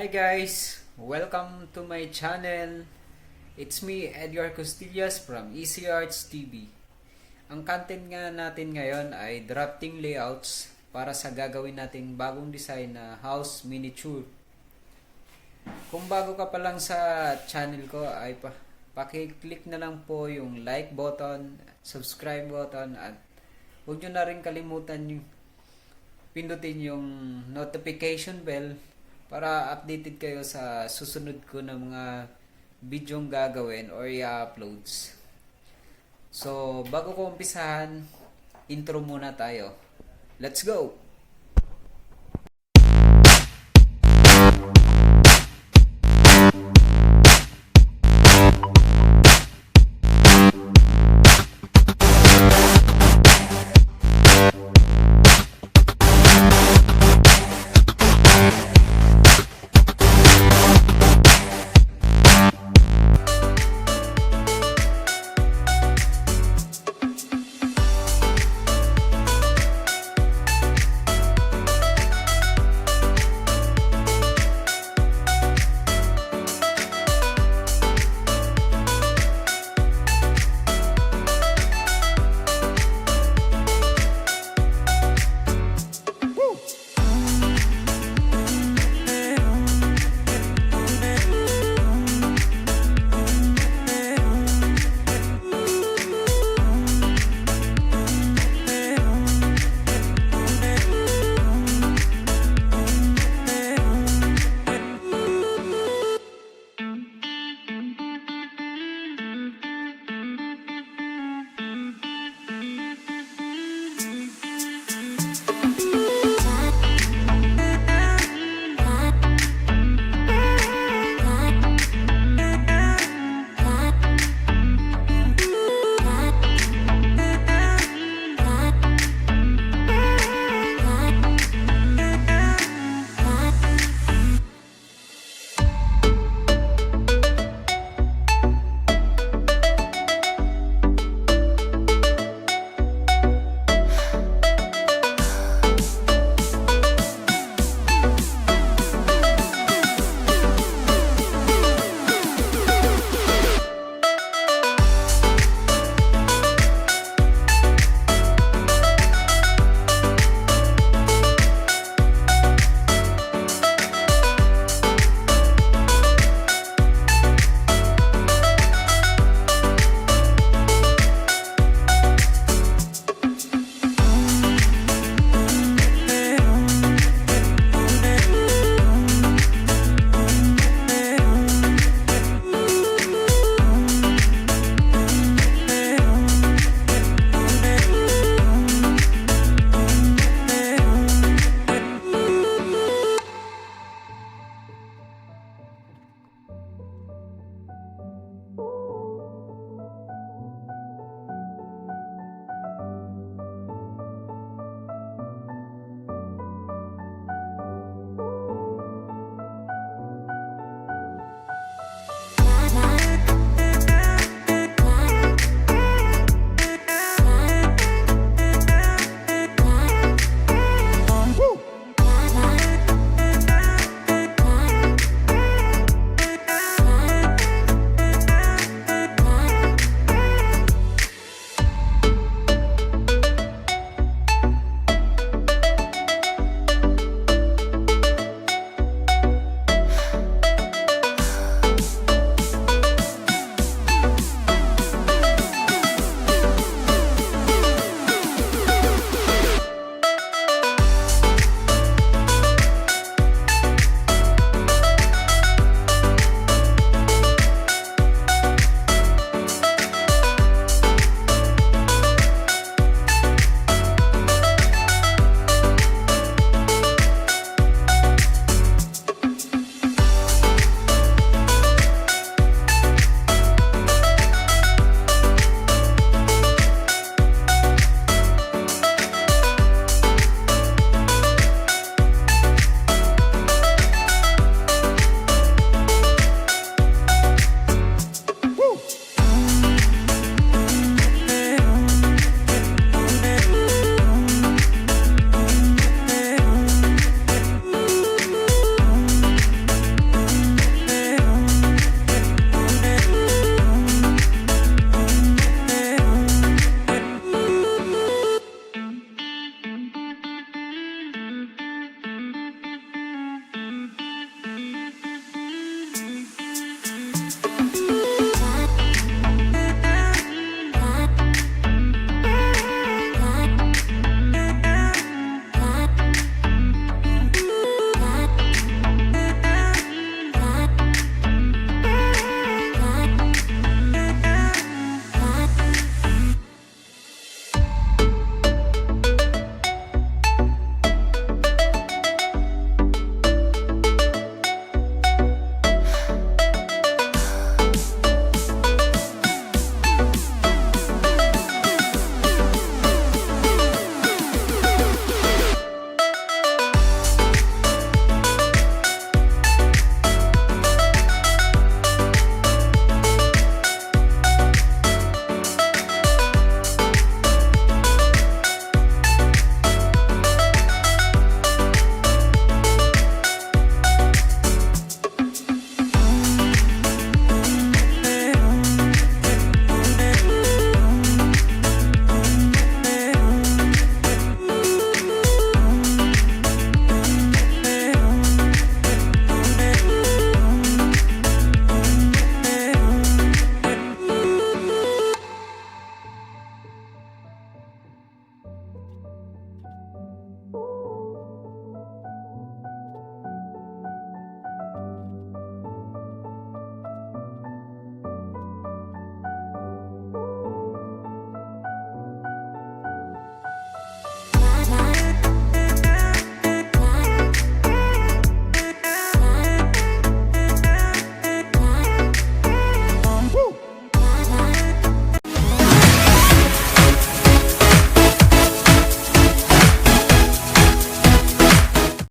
guys! Welcome to my channel. It's me, Edgar Costillas from Easy Arts TV. Ang content nga natin ngayon ay drafting layouts para sa gagawin nating bagong design na house miniature. Kung bago ka pa lang sa channel ko ay paki-click na lang po yung like button, subscribe button at huwag nyo na rin kalimutan yung pindutin yung notification bell para updated kayo sa susunod ko na mga bidyong gagawin or i-uploads. So, bago ko umpisahan, intro muna tayo. Let's go!